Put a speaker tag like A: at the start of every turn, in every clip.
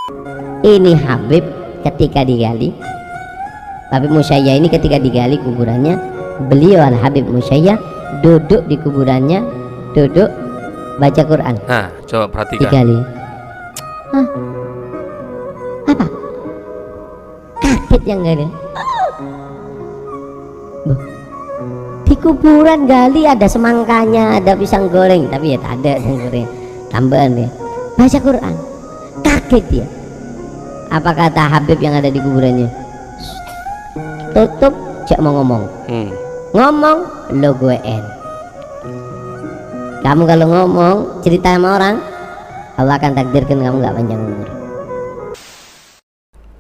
A: Ini Habib ketika digali, Habib Musyayya ini ketika digali kuburannya, beliau Al Habib Musyayya duduk di kuburannya, duduk baca Quran.
B: Nah, coba perhatikan.
A: Digali. Hah? Apa? Kaget yang gali. Di kuburan gali ada semangkanya, ada pisang goreng, tapi ya tak ada pisang goreng. Tambahan ya. Baca Quran. Kaget dia. Apa kata Habib yang ada di kuburannya? Tutup, cak mau ngomong. Ngomong lo gue N. Kamu kalau ngomong cerita sama orang, Allah akan takdirkan kamu gak panjang umur.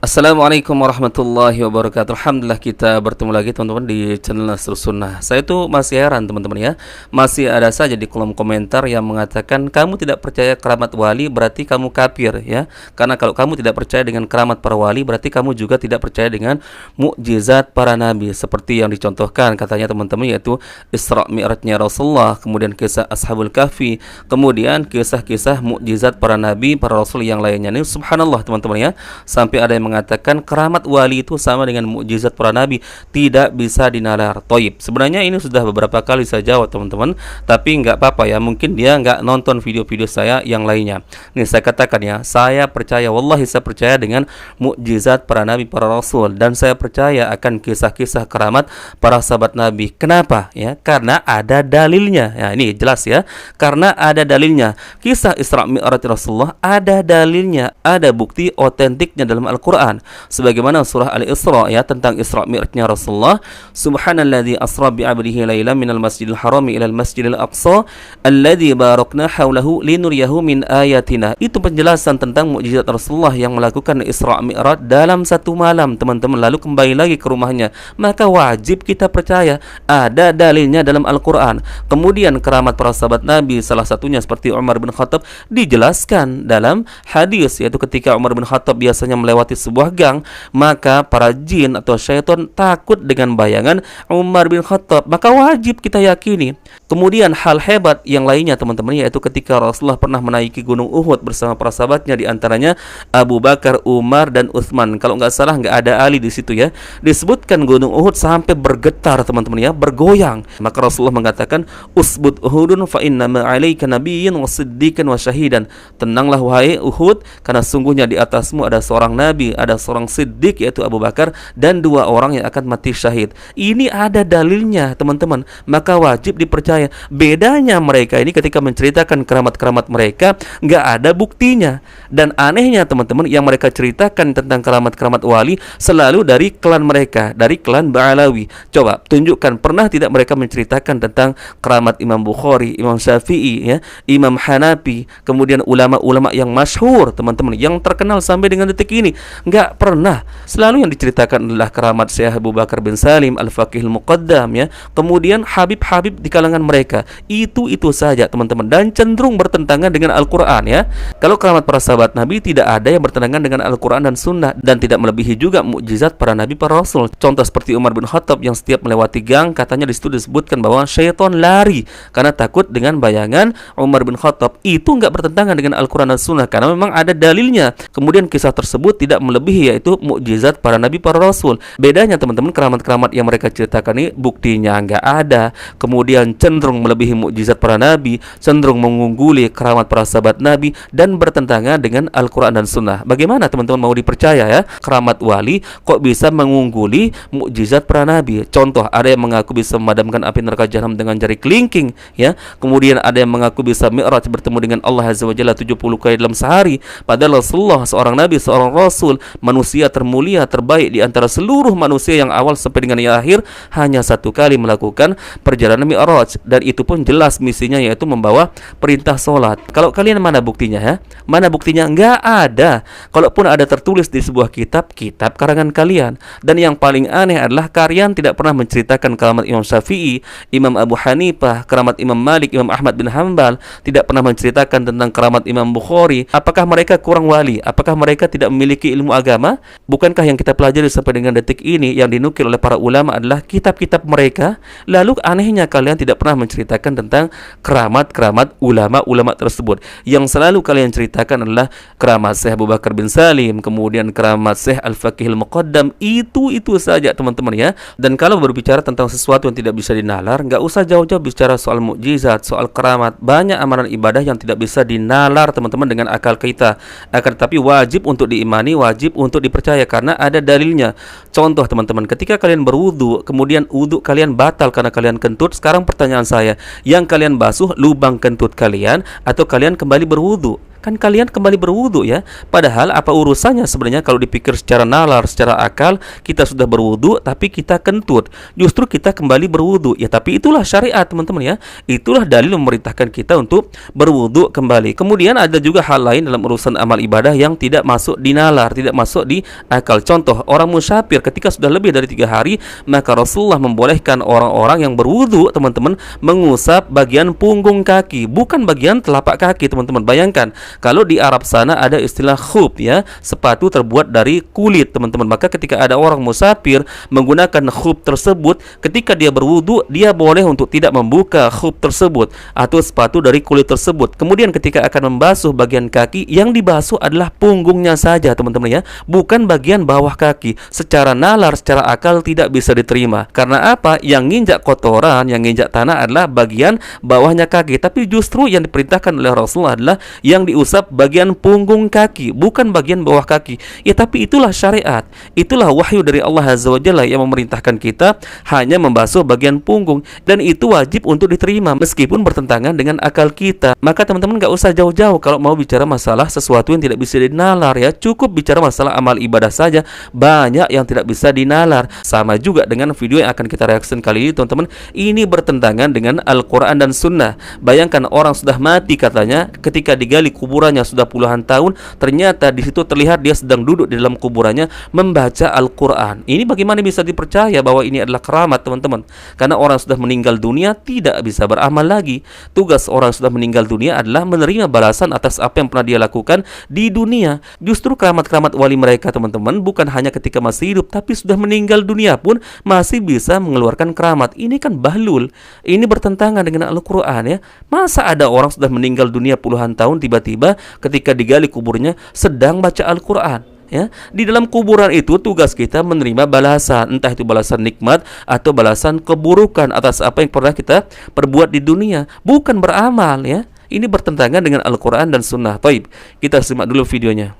B: Assalamualaikum warahmatullahi wabarakatuh. Alhamdulillah kita bertemu lagi teman-teman di channel Nasrul Sunnah. Saya tuh masih heran teman-teman ya. Masih ada saja di kolom komentar yang mengatakan kamu tidak percaya keramat wali berarti kamu kafir ya. Karena kalau kamu tidak percaya dengan keramat para wali berarti kamu juga tidak percaya dengan mukjizat para nabi. Seperti yang dicontohkan katanya teman-teman, yaitu Isra Mi'rajnya Rasulullah, kemudian kisah Ashabul Kahfi, kemudian kisah-kisah mukjizat para nabi, para rasul yang lainnya. Ini subhanallah teman-teman ya. Sampai ada yang mengatakan keramat wali itu sama dengan mukjizat para nabi, tidak bisa dinalar. Toib. Sebenarnya ini sudah beberapa kali saya jawab teman-teman, tapi nggak apa-apa ya, mungkin dia nggak nonton video-video saya yang lainnya. Nih saya katakan ya, saya percaya, wallahi saya percaya dengan mukjizat para nabi, para rasul, dan saya percaya akan kisah-kisah keramat para sahabat nabi. Kenapa? Ya, karena ada dalilnya. Ya, ini jelas ya, karena ada dalilnya. Kisah Isra Mi'raj Rasulullah ada dalilnya, ada bukti otentiknya dalam Al-Quran. Sebagaimana surah Al-Isra ya, tentang Isra Mi'rajnya Rasulullah. Subhanalladzi asra bi'abdihi lailan minal masjidil harami ilal masjidil aqsa alladzi barakna haulahu linuriyahu min ayatina. Itu penjelasan tentang mukjizat Rasulullah yang melakukan Isra Mi'raj dalam satu malam teman-teman, lalu kembali lagi ke rumahnya. Maka wajib kita percaya ada dalilnya dalam Al-Quran. Kemudian keramat para sahabat Nabi, salah satunya seperti Umar bin Khattab, dijelaskan dalam hadis, yaitu ketika Umar bin Khattab biasanya melewati sebuah gang, maka para jin atau syaitan takut dengan bayangan Umar bin Khattab. Maka wajib kita yakini. Kemudian hal hebat yang lainnya teman-teman, yaitu ketika Rasulullah pernah menaiki gunung Uhud bersama para sahabatnya, diantaranya Abu Bakar, Umar, dan Utsman. Kalau nggak salah nggak ada Ali di situ ya. Disebutkan gunung Uhud sampai bergetar teman-teman ya, bergoyang. Maka Rasulullah mengatakan, Usbud Uhudun fa inna ma 'alaika nabiyyun wa siddiqan wa syahidan. Tenanglah wahai Uhud, karena sungguhnya di atasmu ada seorang nabi, ada seorang siddiq yaitu Abu Bakar, dan dua orang yang akan mati syahid. Ini ada dalilnya teman-teman, maka wajib dipercaya. Bedanya mereka ini ketika menceritakan keramat-keramat mereka nggak ada buktinya, dan anehnya teman-teman, yang mereka ceritakan tentang keramat-keramat wali selalu dari klan mereka, dari klan Ba'alawi. Coba tunjukkan, pernah tidak mereka menceritakan tentang keramat Imam Bukhari, Imam Syafi'i ya, Imam Hanafi, kemudian ulama-ulama yang masyhur teman-teman, yang terkenal sampai dengan detik ini? Nggak pernah. Selalu yang diceritakan adalah keramat Syekh Abu Bakar bin Salim Al-Faqihul Muqaddam ya, kemudian Habib-habib di kalangan mereka. Itu saja teman-teman, dan cenderung bertentangan dengan Al-Quran ya. Kalau keramat para sahabat Nabi tidak ada yang bertentangan dengan Al-Quran dan Sunnah, dan tidak melebihi juga mukjizat para Nabi, para Rasul. Contoh seperti Umar bin Khattab yang setiap melewati gang, katanya di situ disebutkan bahwa syaitan lari karena takut dengan bayangan Umar bin Khattab. Itu nggak bertentangan dengan Al-Quran dan Sunnah, karena memang ada dalilnya. Kemudian kisah tersebut tidak melebihi, yaitu mukjizat para Nabi, para Rasul. Bedanya teman-teman, keramat-keramat yang mereka ceritakan ini buktinya nggak ada, kemudian cenderung melebihi mukjizat para nabi, cenderung mengungguli keramat para sahabat nabi, dan bertentangan dengan Al-Quran dan Sunnah. Bagaimana teman-teman mau dipercaya ya, keramat wali kok bisa mengungguli mukjizat para nabi? Contoh, ada yang mengaku bisa memadamkan api neraka jahanam dengan jari kelingking ya, kemudian ada yang mengaku bisa mi'raj, bertemu dengan Allah Azza wa Jalla 70 kali dalam sehari. Padahal Rasulullah seorang nabi, seorang rasul, manusia termulia, terbaik di antara seluruh manusia yang awal sampai dengan yang akhir, hanya satu kali melakukan perjalanan mi'raj, dan itu pun jelas misinya, yaitu membawa perintah sholat. Kalau kalian mana buktinya ya? Mana buktinya? Nggak ada. Kalaupun ada tertulis di sebuah kitab karangan kalian. Dan yang paling aneh adalah kalian tidak pernah menceritakan keramat Imam Syafi'i, Imam Abu Hanifah, keramat Imam Malik, Imam Ahmad bin Hanbal, tidak pernah menceritakan tentang keramat Imam Bukhari. Apakah mereka kurang wali? Apakah mereka tidak memiliki ilmu agama? Bukankah yang kita pelajari sampai dengan detik ini yang dinukil oleh para ulama adalah kitab-kitab mereka? Lalu anehnya kalian tidak pernah pernah menceritakan tentang keramat-keramat ulama-ulama tersebut. Yang selalu kalian ceritakan adalah keramat Syekh Abu Bakar bin Salim, kemudian keramat Syekh Al-Faqihil Muqaddam. Itu saja teman-teman ya. Dan kalau berbicara tentang sesuatu yang tidak bisa dinalar, nggak usah jauh-jauh bicara soal mukjizat, soal keramat. Banyak amalan ibadah yang tidak bisa dinalar teman-teman dengan akal kita. Akan tetapi wajib untuk diimani, wajib untuk dipercaya karena ada dalilnya. Contoh teman-teman, ketika kalian berwudu, kemudian wudu kalian batal karena kalian kentut. Sekarang pertanyaan saya, yang kalian basuh lubang kentut kalian atau kalian kembali berwudu? Kan kalian kembali berwudu ya. Padahal apa urusannya sebenarnya kalau dipikir secara nalar, secara akal, kita sudah berwudu tapi kita kentut. Justru kita kembali berwudu. Ya tapi itulah syariat teman-teman ya. Itulah dalil memerintahkan kita untuk berwudu kembali. Kemudian ada juga hal lain dalam urusan amal ibadah yang tidak masuk di nalar, tidak masuk di akal. Contoh, orang musafir ketika sudah lebih dari 3 hari, maka Rasulullah membolehkan orang-orang yang berwudu teman-teman mengusap bagian punggung kaki, bukan bagian telapak kaki teman-teman. Bayangkan kalau di Arab sana ada istilah khuf ya, sepatu terbuat dari kulit teman-teman. Maka ketika ada orang musafir menggunakan khuf tersebut, ketika dia berwudu, dia boleh untuk tidak membuka khuf tersebut atau sepatu dari kulit tersebut. Kemudian ketika akan membasuh bagian kaki, yang dibasuh adalah punggungnya saja teman-teman ya, bukan bagian bawah kaki. Secara nalar, secara akal tidak bisa diterima. Karena apa? Yang nginjak kotoran, yang nginjak tanah adalah bagian bawahnya kaki. Tapi justru yang diperintahkan oleh Rasulullah adalah yang diusap bagian punggung kaki, bukan bagian bawah kaki. Ya tapi itulah syariat, itulah wahyu dari Allah Azza wa Jalla yang memerintahkan kita hanya membasuh bagian punggung, dan itu wajib untuk diterima meskipun bertentangan dengan akal kita. Maka teman-teman gak usah jauh-jauh kalau mau bicara masalah sesuatu yang tidak bisa dinalar ya. Cukup bicara masalah amal ibadah saja, banyak yang tidak bisa dinalar. Sama juga dengan video yang akan kita reaksikan kali ini teman-teman. Ini bertentangan dengan Al-Quran dan Sunnah. Bayangkan orang sudah mati katanya, ketika digali kuburannya sudah puluhan tahun, ternyata di situ terlihat dia sedang duduk di dalam kuburannya membaca Al-Quran. Ini bagaimana bisa dipercaya bahwa ini adalah keramat teman-teman? Karena orang sudah meninggal dunia tidak bisa beramal lagi. Tugas orang sudah meninggal dunia adalah menerima balasan atas apa yang pernah dia lakukan di dunia. Justru keramat-keramat wali mereka teman-teman bukan hanya ketika masih hidup, tapi sudah meninggal dunia pun masih bisa mengeluarkan keramat. Ini kan bahlul, ini bertentangan dengan Al-Quran ya. Masa ada orang sudah meninggal dunia puluhan tahun tiba-tiba ketika digali kuburnya sedang baca Al-Quran ya. Di dalam kuburan itu tugas kita menerima balasan, entah itu balasan nikmat atau balasan keburukan atas apa yang pernah kita perbuat di dunia, bukan beramal ya. Ini bertentangan dengan Al-Quran dan Sunnah. Taib, kita simak dulu videonya.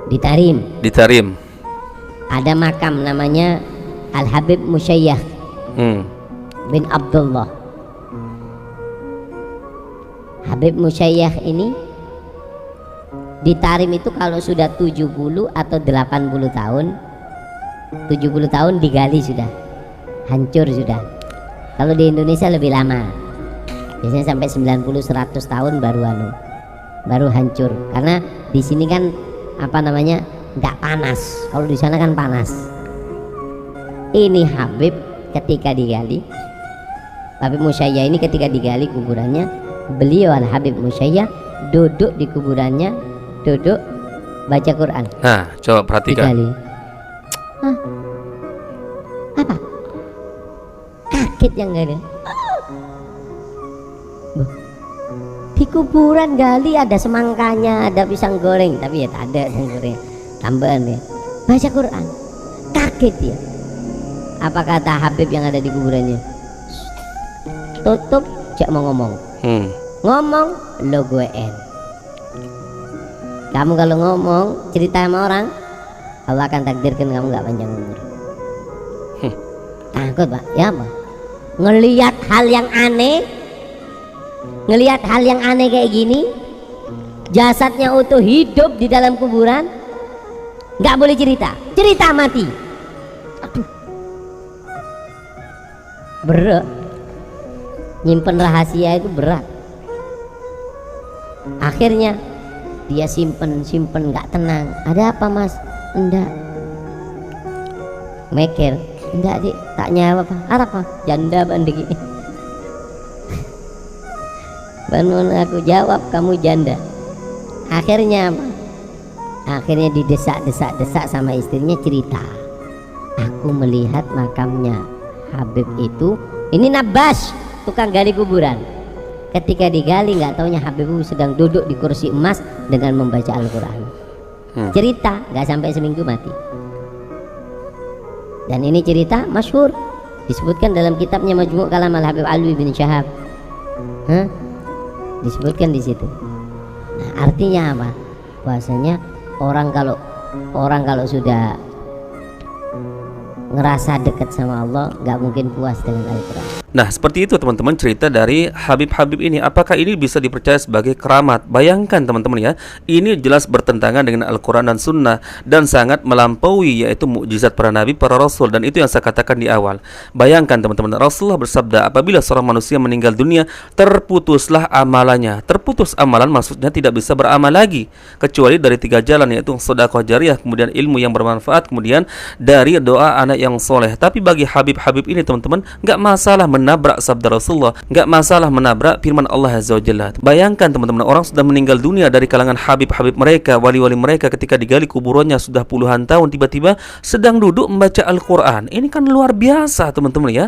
A: Di Tarim ada makam namanya Al-Habib Musyayyah bin Abdullah. Habib Musyayyah ini di Tarim itu kalau sudah 70 atau 80 tahun, 70 tahun digali sudah hancur sudah. Kalau di Indonesia lebih lama, biasanya sampai 90-100 tahun baru hancur. Karena di sini kan apa namanya nggak panas, kalau di sana kan panas. Ini Habib ketika digali, Habib Musyayyah ini ketika digali kuburannya, beliau Al-Habib Musyayyah duduk di kuburannya, duduk baca Quran.
B: Nah, coba perhatikan.
A: Digali. Hah? Apa? Kaget yang gali. Di kuburan gali ada semangkanya, ada pisang goreng, tapi ya tak ada pisang goreng. Tambahan ya. Baca Quran. Kaget dia. Apa kata Habib yang ada di kuburannya? Tutup, cek mau ngomong. Ngomong lo gue N. Kamu kalau ngomong cerita sama orang, Allah akan takdirkan kamu gak panjang umur. Takut pak, ya apa? Ngelihat hal yang aneh, ngelihat hal yang aneh kayak gini, jasadnya utuh hidup di dalam kuburan, nggak boleh cerita, cerita mati. Aduh, berat, nyimpen rahasia itu berat. Akhirnya dia simpen nggak tenang. Ada apa mas? Enggak. Mikir, enggak sih, tak nyawa apa? Apa? Janda banding. Bangun aku jawab kamu janda. Akhirnya apa? Akhirnya didesak sama istrinya, cerita. Aku melihat makamnya Habib itu, ini Nabas, tukang gali kuburan. Ketika digali nggak taunya Habibie sedang duduk di kursi emas dengan membaca Al-Quran. Cerita nggak sampai seminggu mati. Dan ini cerita masyhur, disebutkan dalam kitabnya Majmu' Kalam Al-Habib Alwi bin Syahab. Disebutkan di situ. Nah, artinya apa? Bahwasanya orang kalau sudah ngerasa dekat sama Allah nggak mungkin puas dengan Al-Quran.
B: Nah, seperti itu teman-teman cerita dari Habib-Habib ini. Apakah ini bisa dipercaya sebagai keramat? Bayangkan teman-teman ya, ini jelas bertentangan dengan Al-Quran dan Sunnah dan sangat melampaui yaitu mukjizat para nabi, para rasul. Dan itu yang saya katakan di awal. Bayangkan teman-teman, Rasulullah bersabda, apabila seorang manusia meninggal dunia, terputuslah amalannya. Terputus amalan maksudnya tidak bisa beramal lagi kecuali dari 3 jalan, yaitu sedekah jariyah, kemudian ilmu yang bermanfaat, kemudian dari doa anak yang soleh. Tapi bagi Habib-Habib ini teman-teman, nggak masalah menabrak sabda Rasulullah, nggak masalah menabrak firman Allah Azza wa Jalla. Bayangkan teman-teman, orang sudah meninggal dunia dari kalangan Habib-Habib mereka, wali-wali mereka, ketika digali kuburannya sudah puluhan tahun, tiba-tiba sedang duduk membaca Al-Quran. Ini kan luar biasa teman-teman ya.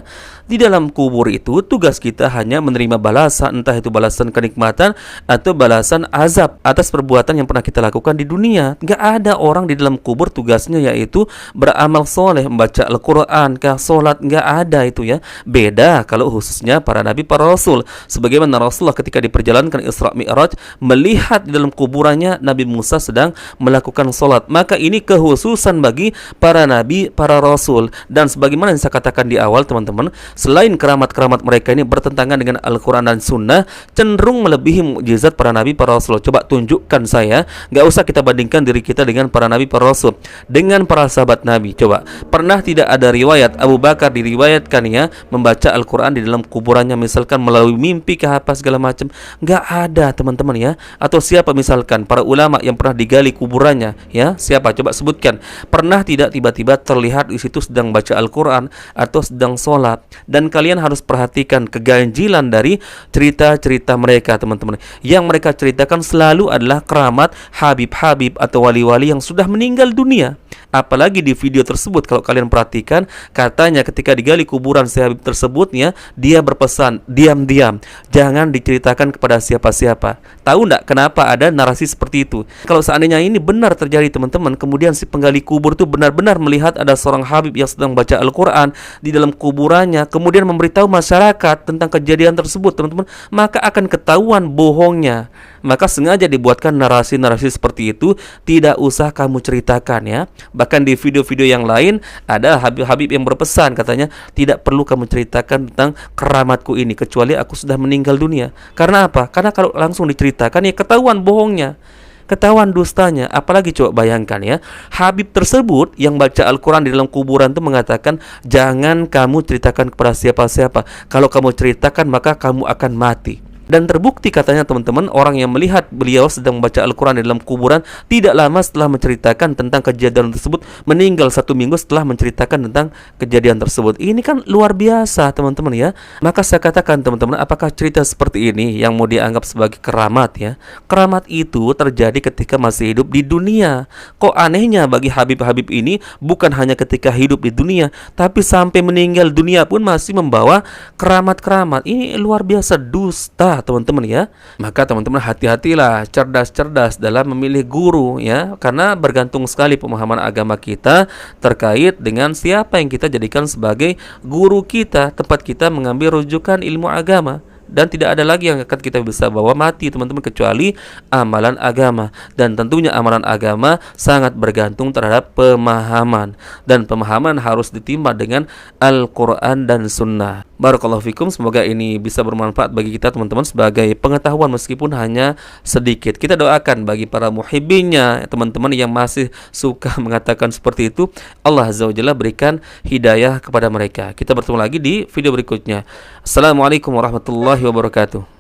B: Di dalam kubur itu tugas kita hanya menerima balasan, entah itu balasan kenikmatan atau balasan azab atas perbuatan yang pernah kita lakukan di dunia. Nggak ada orang di dalam kubur tugasnya yaitu beramal soleh, membaca Al-Quran, kah sholat, nggak ada itu ya. Beda kalau khususnya para nabi, para rasul. Sebagaimana Rasulullah ketika diperjalankan Isra Mi'raj melihat di dalam kuburannya Nabi Musa sedang melakukan sholat, maka ini kekhususan bagi para nabi, para rasul. Dan sebagaimana yang saya katakan di awal teman-teman, selain keramat-keramat mereka ini bertentangan dengan Al-Quran dan Sunnah, cenderung melebihi mukjizat para nabi, para rasul. Coba tunjukkan saya, nggak usah kita bandingkan diri kita dengan para nabi, para rasul, dengan para sahabat nabi. Coba, pernah tidak ada riwayat Abu Bakar diriwayatkan ya membaca Al-Quran di dalam kuburannya, misalkan melalui mimpi ke apa segala macam? Nggak ada teman-teman ya. Atau siapa misalkan para ulama yang pernah digali kuburannya ya, siapa? Coba sebutkan. Pernah tidak tiba-tiba terlihat di situ sedang baca Al-Quran atau sedang sholat? Dan kalian harus perhatikan keganjilan dari cerita-cerita mereka teman-teman. Yang mereka ceritakan selalu adalah keramat Habib-Habib atau wali-wali yang sudah meninggal dunia. Apalagi di video tersebut kalau kalian perhatikan, katanya ketika digali kuburan si Habib tersebut ya, dia berpesan diam-diam, jangan diceritakan kepada siapa-siapa. Tahu enggak kenapa ada narasi seperti itu? Kalau seandainya ini benar terjadi teman-teman, kemudian si penggali kubur itu benar-benar melihat ada seorang Habib yang sedang baca Al-Quran di dalam kuburannya, kemudian memberitahu masyarakat tentang kejadian tersebut teman-teman, maka akan ketahuan bohongnya. Maka sengaja dibuatkan narasi-narasi seperti itu, tidak usah kamu ceritakan ya. Bahkan di video-video yang lain ada Habib-Habib yang berpesan, katanya tidak perlu kamu ceritakan tentang keramatku ini kecuali aku sudah meninggal dunia. Karena apa? Karena kalau langsung diceritakan ya ketahuan bohongnya, ketahuan dustanya. Apalagi coba bayangkan ya, Habib tersebut yang baca Al-Quran di dalam kuburan itu mengatakan, jangan kamu ceritakan kepada siapa-siapa. Kalau kamu ceritakan maka kamu akan mati. Dan terbukti katanya teman-teman, orang yang melihat beliau sedang membaca Al-Quran di dalam kuburan tidak lama setelah menceritakan tentang kejadian tersebut, meninggal 1 minggu setelah menceritakan tentang kejadian tersebut. Ini kan luar biasa teman-teman ya. Maka saya katakan teman-teman, apakah cerita seperti ini yang mau dianggap sebagai keramat ya? Keramat itu terjadi ketika masih hidup di dunia. Kok anehnya bagi Habib-Habib ini bukan hanya ketika hidup di dunia, tapi sampai meninggal dunia pun masih membawa keramat-keramat. Ini luar biasa dusta teman-teman ya. Maka teman-teman hati-hatilah, cerdas-cerdas dalam memilih guru ya, karena bergantung sekali pemahaman agama kita terkait dengan siapa yang kita jadikan sebagai guru kita, tempat kita mengambil rujukan ilmu agama. Dan tidak ada lagi yang akan kita bisa bawa mati teman-teman kecuali amalan agama. Dan tentunya amalan agama sangat bergantung terhadap pemahaman, dan pemahaman harus ditimba dengan Al-Quran dan Sunnah. Barakallahu fikum, semoga ini bisa bermanfaat bagi kita teman-teman sebagai pengetahuan meskipun hanya sedikit. Kita doakan bagi para muhibbinya, teman-teman yang masih suka mengatakan seperti itu, Allah Azza wa Jalla berikan hidayah kepada mereka. Kita bertemu lagi di video berikutnya. Assalamualaikum warahmatullahi wabarakatuh.